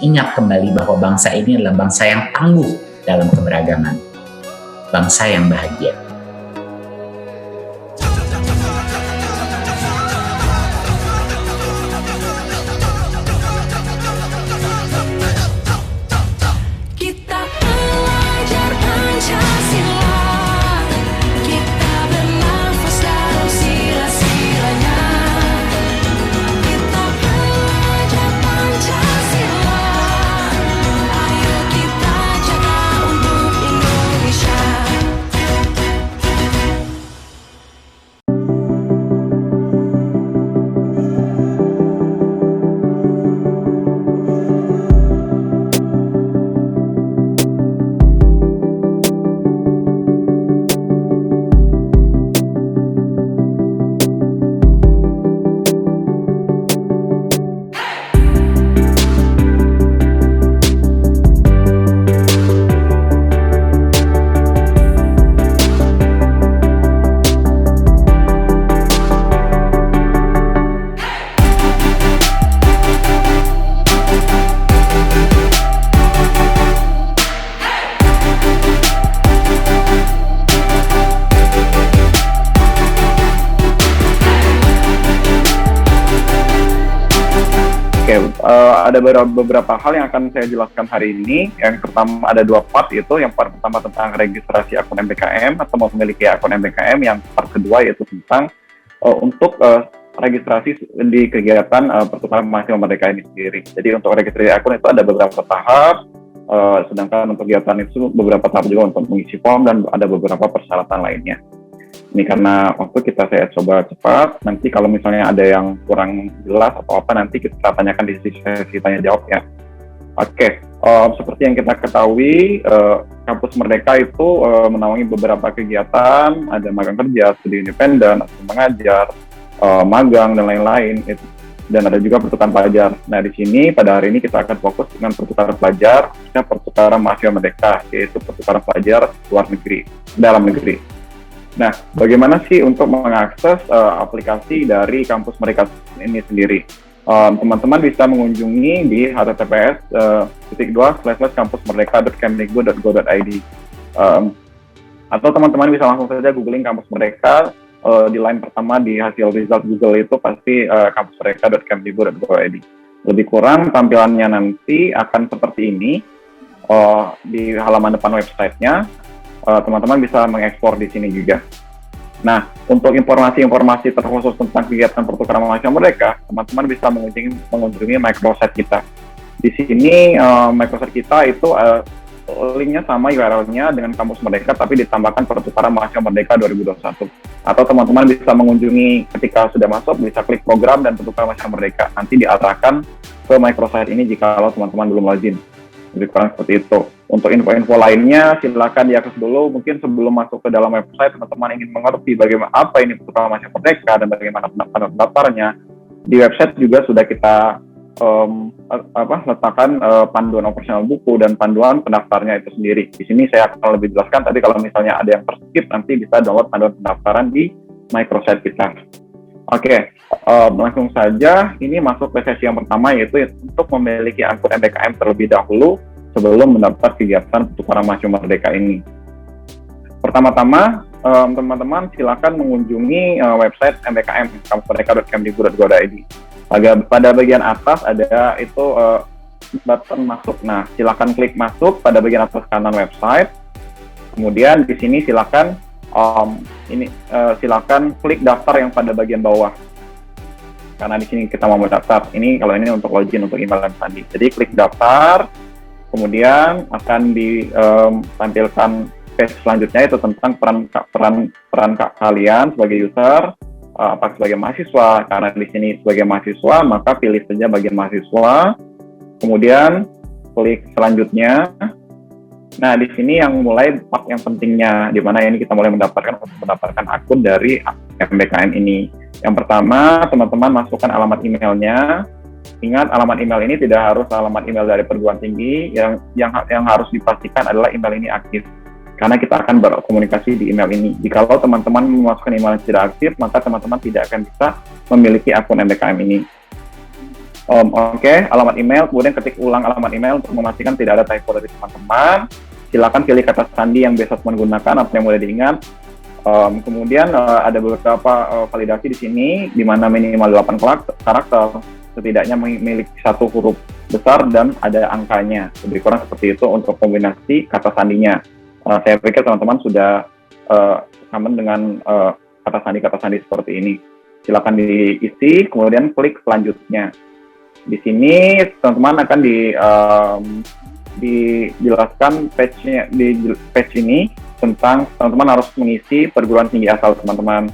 mengingat kembali bahwa bangsa ini adalah bangsa yang tangguh dalam keberagaman, bangsa yang bahagia. Ada beberapa hal yang akan saya jelaskan hari ini. Yang pertama ada 2 part, itu yang part pertama tentang registrasi akun MBKM atau memiliki akun MBKM, yang part kedua yaitu tentang untuk registrasi di kegiatan pertukaran mahasiswa merdeka ini sendiri. Jadi untuk registrasi akun itu ada beberapa tahap, sedangkan untuk kegiatan itu beberapa tahap juga untuk mengisi form dan ada beberapa persyaratan lainnya. Ini karena waktu saya coba cepat, nanti kalau misalnya ada yang kurang jelas atau apa, nanti kita tanyakan di sesi tanya jawab ya. Oke, seperti yang kita ketahui, Kampus Merdeka itu menaungi beberapa kegiatan, ada magang kerja, studi independen, mengajar, magang, dan lain-lain. Dan ada juga pertukaran pelajar. Nah, di sini pada hari ini kita akan fokus dengan pertukaran pelajar, pertukaran mahasiswa merdeka, yaitu pertukaran pelajar luar negeri, dalam negeri. Nah, bagaimana sih untuk mengakses aplikasi dari Kampus Merdeka ini sendiri? Teman-teman bisa mengunjungi di https://kampusmerdeka.kemdikbud.go.id, atau teman-teman bisa langsung saja googling Kampus Merdeka. Di line pertama di hasil result Google itu pasti kampusmerdeka.kemdikbud.go.id. Lebih kurang tampilannya nanti akan seperti ini. Di halaman depan websitenya, teman-teman bisa mengekspor di sini juga. Nah, untuk informasi-informasi terkhusus tentang kegiatan pertukaran mahasiswa merdeka, teman-teman bisa mengunjungi microsite kita. Di sini microsite kita itu linknya sama URL-nya dengan Kampus Merdeka, tapi ditambahkan pertukaran mahasiswa merdeka 2021. Atau teman-teman bisa mengunjungi ketika sudah masuk, bisa klik program dan pertukaran mahasiswa merdeka. Nanti diarahkan ke microsite ini jika teman-teman belum login. Lebih kurang seperti itu. Untuk info-info lainnya, silakan diakses dulu. Mungkin sebelum masuk ke dalam website, teman-teman ingin mengerti bagaimana apa ini pertukaran mahasiswa merdeka dan bagaimana pendaftarannya. Di website juga sudah kita letakkan panduan operasional buku dan panduan pendaftarnya itu sendiri. Di sini saya akan lebih jelaskan. Tapi kalau misalnya ada yang terskip, nanti bisa download panduan pendaftaran di microsite kita. Oke, langsung saja ini masuk ke sesi yang pertama, yaitu untuk memiliki akun MBKM terlebih dahulu sebelum mendaftar kegiatan pertukaran mahasiswa merdeka ini. Pertama-tama, teman-teman silakan mengunjungi website MBKM, kampusmerdeka.kemdikbud.go.id. Pada bagian atas ada itu button masuk. Nah, silakan klik masuk pada bagian atas kanan website. Kemudian di sini silakan silakan klik daftar yang pada bagian bawah. Karena di sini kita mau daftar. Kalau ini untuk login untuk email dan sandi. Jadi klik daftar, kemudian akan ditampilkan page selanjutnya itu tentang peran kalian sebagai user, apakah sebagai mahasiswa. Karena di sini sebagai mahasiswa, maka pilih saja bagian mahasiswa. Kemudian klik selanjutnya. Nah, di sini yang mulai part yang pentingnya, di mana ini kita mulai mendapatkan akun dari MBKM ini. Yang pertama, teman-teman masukkan alamat emailnya. Ingat, alamat email ini tidak harus alamat email dari perguruan tinggi. Yang harus dipastikan adalah email ini aktif. Karena kita akan berkomunikasi di email ini. Jikalau teman-teman memasukkan email yang tidak aktif, maka teman-teman tidak akan bisa memiliki akun MBKM ini. Oke, alamat email, kemudian ketik ulang alamat email untuk memastikan tidak ada typo dari teman-teman. Silakan pilih kata sandi yang biasa teman gunakan atau yang mudah diingat. Kemudian ada beberapa validasi di sini, di mana minimal 8 karakter, setidaknya memiliki satu huruf besar dan ada angkanya. Lebih kurang seperti itu untuk kombinasi kata sandinya. Saya pikir teman-teman sudah common dengan kata sandi seperti ini. Silakan diisi, kemudian klik selanjutnya. Di sini teman-teman akan dijelaskan di page ini tentang teman-teman harus mengisi perguruan tinggi asal teman-teman.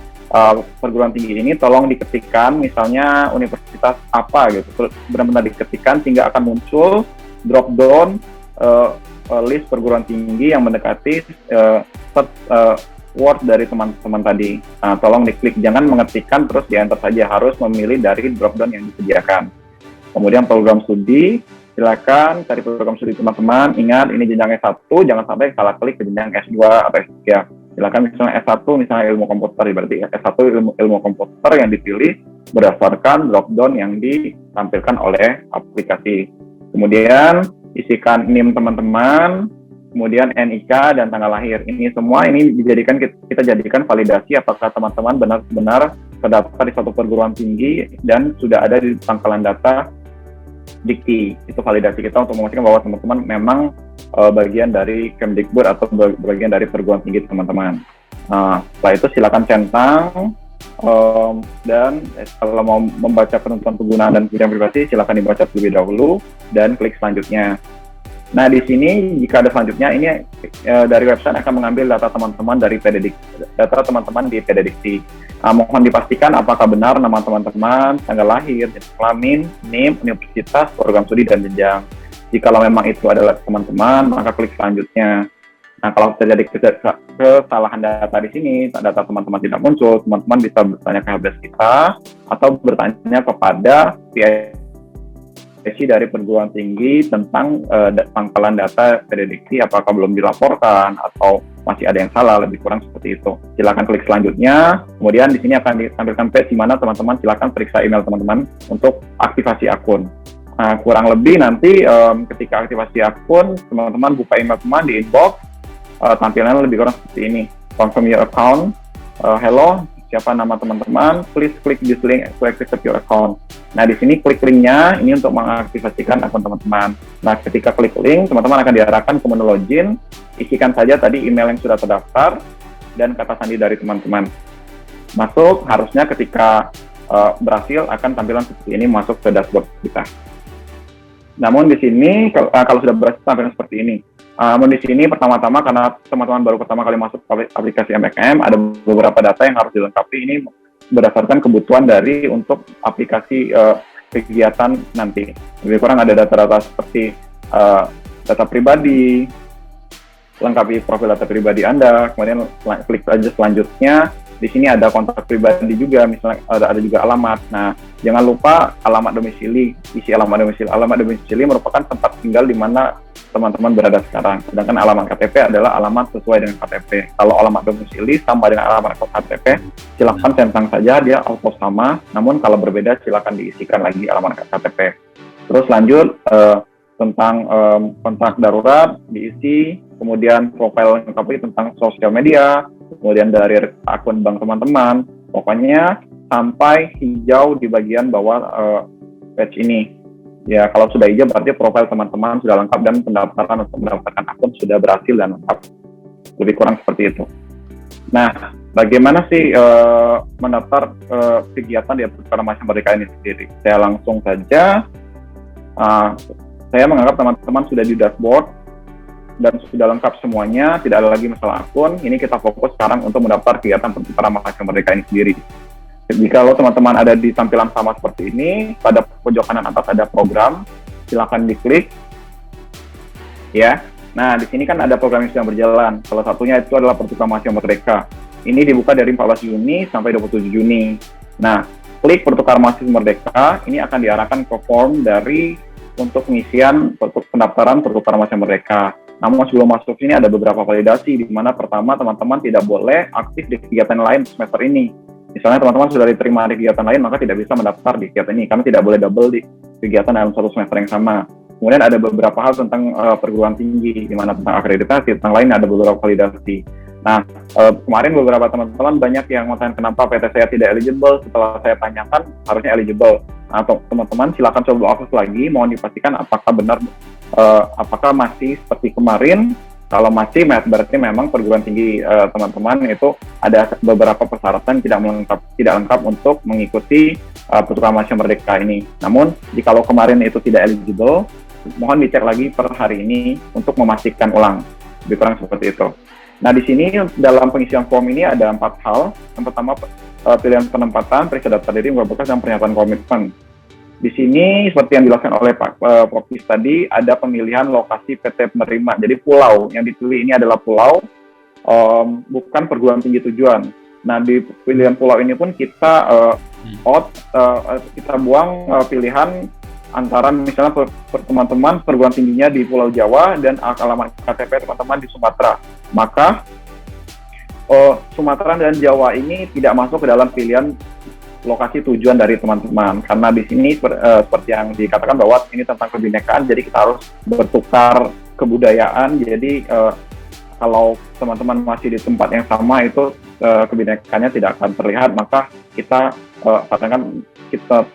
Perguruan tinggi ini tolong diketikkan misalnya universitas apa gitu, benar-benar diketikkan sehingga akan muncul drop down list perguruan tinggi yang mendekati word dari teman-teman tadi. Tolong diklik, jangan mengetikkan terus di enter saja, harus memilih dari drop down yang disediakan. Kemudian program studi, silakan cari program studi teman-teman. Ingat, ini jenjang S1, jangan sampai salah klik ke jenjang S2 atau S3. Silakan misalnya S1, misalnya ilmu komputer, berarti S1 ilmu komputer yang dipilih berdasarkan drop-down yang ditampilkan oleh aplikasi. Kemudian, isikan NIM teman-teman, kemudian NIK dan tanggal lahir. Ini semua ini kita jadikan validasi apakah teman-teman benar-benar terdaftar di suatu perguruan tinggi dan sudah ada di pangkalan data Dikti. Itu validasi kita untuk memastikan bahwa teman-teman memang bagian dari Kemdikbud atau bagian dari perguruan tinggi teman-teman. Setelah itu silakan centang dan kalau mau membaca ketentuan penggunaan dan kemudian privasi silakan dibaca terlebih dahulu dan klik selanjutnya. Nah, di sini jika ada selanjutnya, ini dari website akan mengambil data teman-teman dari data teman-teman di PDDikti. Mohon dipastikan apakah benar nama teman-teman, tanggal lahir, jenis kelamin, NIM, universitas, program studi, dan jenjang. Jikalau memang itu adalah teman-teman, maka klik selanjutnya. Nah, kalau terjadi kesalahan data di sini, data teman-teman tidak muncul, teman-teman bisa bertanya ke helpdesk kita atau bertanya kepada PIC dari perguruan tinggi tentang pangkalan data PDDikti apakah belum dilaporkan atau masih ada yang salah, lebih kurang seperti itu. Silakan klik selanjutnya. Kemudian di sini akan ditampilkan page di mana teman-teman silakan periksa email teman-teman untuk aktivasi akun. Kurang lebih nanti ketika aktivasi akun, teman-teman buka email teman di inbox, tampilannya lebih kurang seperti ini. Confirm your account. Hello, siapa nama teman-teman? Please click this link to activate your account. Nah, di sini klik linknya ini untuk mengaktifasikan akun teman-teman. Nah, ketika klik link, teman-teman akan diarahkan ke menu login. Isikan saja tadi email yang sudah terdaftar dan kata sandi dari teman-teman. Masuk, harusnya ketika berhasil akan tampilan seperti ini masuk ke dashboard kita. Namun di sini kalau sudah berhasil tampilan seperti ini. Namun di sini pertama-tama karena teman-teman baru pertama kali masuk aplikasi MBKM, ada beberapa data yang harus dilengkapi. Ini berdasarkan kebutuhan dari untuk aplikasi kegiatan nanti. Lebih kurang ada data-data seperti data pribadi, lengkapi profil data pribadi Anda, kemudian klik saja selanjutnya. Di sini ada kontak pribadi juga, misalnya ada juga alamat. Nah, jangan lupa alamat domisili, isi alamat domisili. Alamat domisili merupakan tempat tinggal di mana teman-teman berada sekarang. Sedangkan alamat KTP adalah alamat sesuai dengan KTP. Kalau alamat domisili sama dengan alamat KTP, silakan centang saja, dia auto sama. Namun kalau berbeda, silakan diisikan lagi alamat KTP. Terus lanjut tentang kontak darurat diisi, kemudian profil lengkapi tentang sosial media, kemudian dari akun bank teman-teman, pokoknya sampai hijau di bagian bawah page ini. Ya, kalau sudah hijau berarti profil teman-teman sudah lengkap dan pendaftaran untuk mendaftarkan akun sudah berhasil dan lengkap. Lebih kurang seperti itu. Nah, bagaimana sih mendaftar kegiatan di Proklamasi Merdeka ini sendiri? Saya langsung saja, saya menganggap teman-teman sudah di dashboard dan sudah lengkap semuanya, tidak ada lagi masalah akun. Ini kita fokus sekarang untuk mendaftar kegiatan Proklamasi Merdeka ini sendiri. Jika teman-teman ada di tampilan sama seperti ini, pada pojok kanan atas ada program, silakan diklik. Ya, nah di sini kan ada program yang sedang berjalan. Salah satunya itu adalah Proklamasi Merdeka. Ini dibuka dari 14 Juni sampai 27 Juni. Nah, klik Proklamasi Merdeka, ini akan diarahkan ke form dari untuk pengisian pendaftaran Proklamasi Merdeka. Namun sebelum masuk sini ada beberapa validasi, di mana pertama teman-teman tidak boleh aktif di kegiatan lain semester ini. Misalnya teman-teman sudah diterima di kegiatan lain, maka tidak bisa mendaftar di kegiatan ini, karena tidak boleh double kegiatan dalam satu semester yang sama. Kemudian ada beberapa hal tentang perguruan tinggi, di mana tentang akreditasi, tentang lain ada beberapa validasi. Nah, kemarin beberapa teman-teman banyak yang mengatakan kenapa PT saya tidak eligible. Setelah saya tanyakan, harusnya eligible. Atau teman-teman silakan coba akses lagi, mohon dipastikan apakah benar, apakah masih seperti kemarin. Kalau masih, berarti memang perguruan tinggi teman-teman itu ada beberapa persyaratan tidak lengkap untuk mengikuti Proklamasi Merdeka ini. Namun, jikalau kemarin itu tidak eligible, mohon dicek lagi per hari ini untuk memastikan ulang. Lebih kurang seperti itu. Nah, di sini dalam pengisian form ini ada 4 hal. Yang pertama, pilihan penempatan, periksa data diri, unggah berkas, dan pernyataan komitmen. Di sini, seperti yang dijelaskan oleh Pak Profis tadi, ada pemilihan lokasi PT penerima. Jadi pulau yang dipilih ini adalah pulau, bukan perguruan tinggi tujuan. Nah, di pilihan pulau ini pun kita kita buang pilihan antara misalnya teman-teman perguruan tingginya di Pulau Jawa dan alamat KTP teman-teman di Sumatera. Maka Sumatera dan Jawa ini tidak masuk ke dalam pilihan lokasi tujuan dari teman-teman, karena di sini seperti yang dikatakan bahwa ini tentang kebinekaan, jadi kita harus bertukar kebudayaan. Jadi kalau teman-teman masih di tempat yang sama itu kebinekaannya tidak akan terlihat, maka kita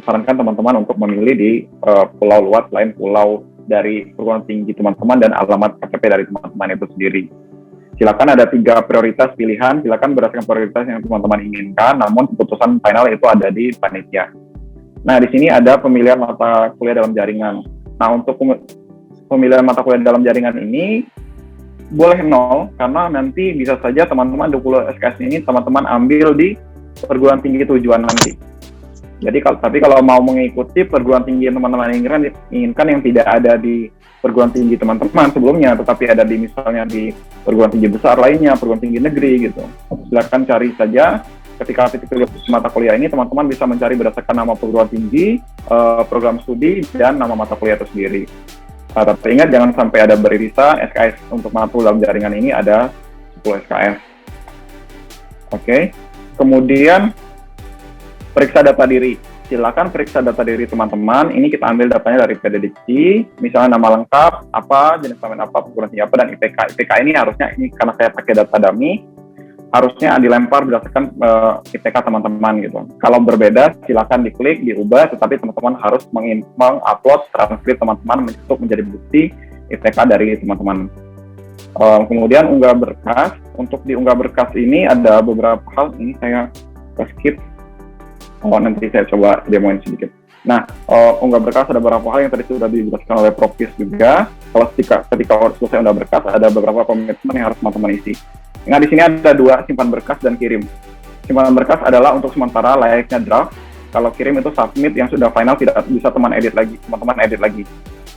sarankan teman-teman untuk memilih di pulau luar selain pulau dari perguruan tinggi teman-teman dan alamat KTP dari teman-teman itu sendiri. Silakan, ada 3 prioritas pilihan, silakan berdasarkan prioritas yang teman-teman inginkan, namun keputusan final itu ada di panitia. Nah, di sini ada pemilihan mata kuliah dalam jaringan. Nah, untuk pemilihan mata kuliah dalam jaringan ini boleh 0, karena nanti bisa saja teman-teman 20 SKS ini teman-teman ambil di perguruan tinggi tujuan nanti. Jadi tapi kalau mau mengikuti perguruan tinggi yang teman-teman inginkan yang tidak ada di perguruan tinggi teman-teman sebelumnya, tetapi ada di misalnya di perguruan tinggi besar lainnya, perguruan tinggi negeri gitu. Silakan cari saja. Ketika pilih mata kuliah ini, teman-teman bisa mencari berdasarkan nama perguruan tinggi, program studi, dan nama mata kuliah itu sendiri. Tapi ingat, jangan sampai ada beririsan. SKS untuk mata dalam jaringan ini ada 10 SKS. Oke. Kemudian periksa data diri. Silakan periksa data diri teman-teman. Ini kita ambil datanya dari PDDikti, misalnya nama lengkap, apa, jenis kelamin apa, perguruan tinggi apa, dan IPK. IPK ini harusnya, ini karena saya pakai data dummy, harusnya dilempar berdasarkan IPK teman-teman gitu. Kalau berbeda, silakan diklik, diubah, tetapi teman-teman harus mengupload transkrip teman-teman untuk menjadi bukti IPK dari teman-teman. Kemudian unggah berkas. Untuk diunggah berkas ini ada beberapa hal, ini saya skip. Nanti saya coba demoin sedikit. Nah, unggah berkas ada beberapa hal yang tadi sudah dijelaskan oleh Profis juga. Kalau ketika selesai unggah berkas, ada beberapa komitmen yang harus teman-teman isi. Nah, di sini ada 2, simpan berkas dan kirim. Simpan berkas adalah untuk sementara layaknya draft. Kalau kirim itu submit yang sudah final, tidak bisa teman-teman edit lagi.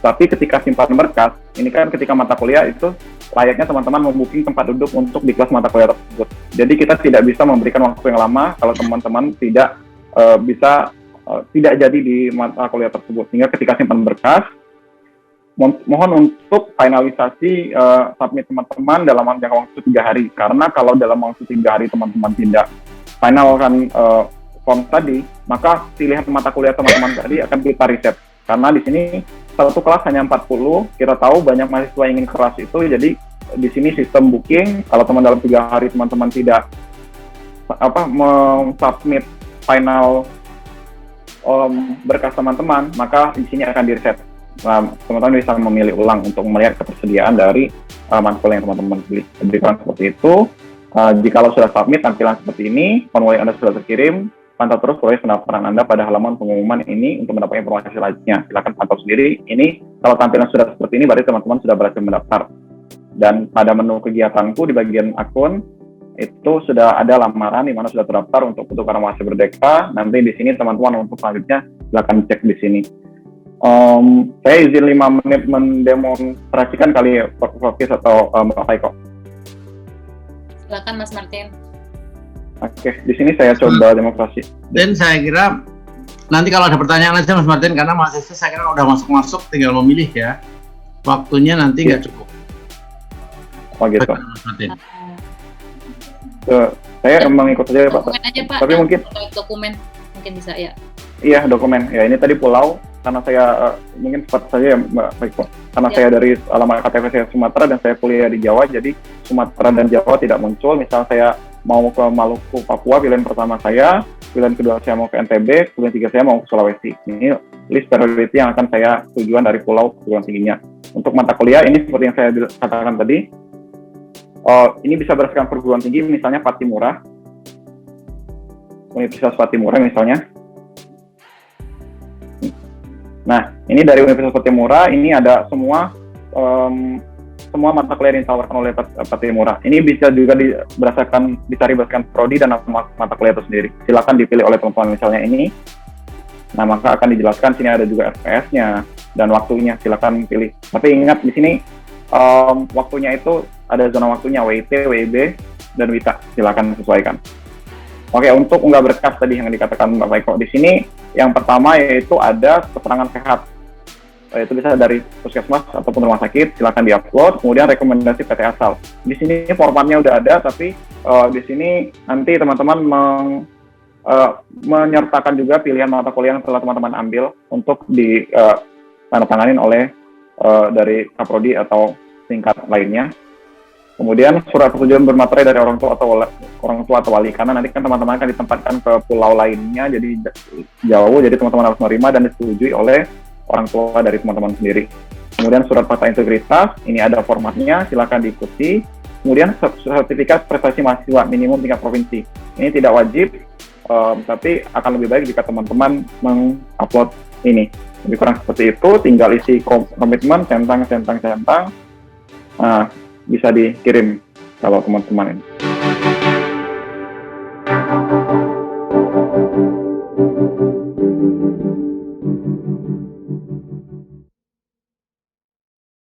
Tapi ketika simpan berkas, ini kan ketika mata kuliah itu layaknya teman-teman membooking tempat duduk untuk di kelas mata kuliah tersebut. Jadi kita tidak bisa memberikan waktu yang lama kalau teman-teman tidak tidak jadi di mata kuliah tersebut. Sehingga ketika simpan berkas, mohon untuk finalisasi submit teman-teman dalam jangka waktu 3 hari. Karena kalau dalam waktu 3 hari teman-teman tidak finalkan form tadi, maka pilihan mata kuliah teman-teman tadi akan kita reset. Karena di sini satu kelas hanya 40, kita tahu banyak mahasiswa yang ingin kelas itu, jadi di sini sistem booking, kalau teman dalam 3 hari teman-teman tidak submit final berkas teman-teman, maka di sini akan di-reset. Nah, teman-teman bisa memilih ulang untuk melihat ketersediaan dari matkul yang teman-teman pilih. Jadi seperti itu. Jikalau sudah submit tampilan seperti ini, formulir Anda sudah terkirim, pantau terus proses pendaftaran Anda pada halaman pengumuman ini untuk mendapat informasi selanjutnya. Silakan pantau sendiri. Ini kalau tampilan sudah seperti ini, berarti teman-teman sudah berhasil mendaftar. Dan pada menu kegiatanku di bagian akun, itu sudah ada lamaran di mana sudah terdaftar untuk pertukaran mahasiswa Merdeka. Nanti di sini teman-teman untuk selanjutnya silakan cek di sini. Saya izin 5 menit mendemonstrasikan kali ya, Profis atau Mbak Faiko. Silakan Mas Martin. Oke, di sini saya coba demonstrasi. Dan saya kira nanti kalau ada pertanyaan aja Mas Martin, karena mahasiswa saya kira udah masuk-masuk, tinggal memilih ya. Waktunya nanti nggak cukup. Oh gitu. Mas Martin. Saya emang ikut saja Pak. Dokumen aja Pak. Tapi mungkin dokumen mungkin bisa ya. Iya, dokumen. Ya ini tadi pulau. karena saya mungkin seperti saya ya Mbak Faiko, karena Ya. saya dari alamat KTP saya Sumatera dan saya kuliah di Jawa, jadi Sumatera dan Jawa tidak muncul. Misal saya mau ke Maluku, Papua, pilihan pertama saya, pilihan kedua saya mau ke NTB, pilihan tiga saya mau ke Sulawesi. Ini list priority yang akan saya tujuan dari pulau perguruan tingginya. Untuk mata kuliah ini seperti yang saya katakan tadi, ini bisa berdasarkan perguruan tinggi, misalnya Patimura, Universitas Patimura misalnya. Nah, ini dari Universitas Patimura, ini ada semua mata kuliah yang ditawarkan oleh Patimura. Ini bisa juga berdasarkan prodi dan mata kuliah itu sendiri. Silakan dipilih oleh teman-teman misalnya ini. Nah, maka akan dijelaskan sini ada juga FPS-nya dan waktunya. Silakan pilih. Tapi ingat di sini waktunya itu ada zona waktunya WIT, WIB, dan WITA. Silakan sesuaikan. Oke, untuk unggah berkas tadi yang dikatakan Mbak Faiko, di sini yang pertama yaitu ada keterangan sehat. Itu bisa dari puskesmas ataupun rumah sakit, silakan diupload. Kemudian rekomendasi PT asal. Di sini formatnya udah ada, tapi di sini nanti teman-teman menyertakan juga pilihan mata kuliah yang telah teman-teman ambil untuk ditandatanganin oleh dari Kaprodi atau tingkat lainnya. Kemudian surat persetujuan bermaterai dari orang tua atau wali, karena nanti kan teman-teman akan ditempatkan ke pulau lainnya, jadi jauh, jadi teman-teman harus menerima dan disetujui oleh orang tua dari teman-teman sendiri. Kemudian surat fakta integritas, ini ada formatnya, silakan diikuti. Kemudian sertifikat prestasi mahasiswa minimum tingkat provinsi, ini tidak wajib, tapi akan lebih baik jika teman-teman mengupload ini. Lebih kurang seperti itu, tinggal isi komitmen, centang. Nah, bisa dikirim kalau teman-teman ini.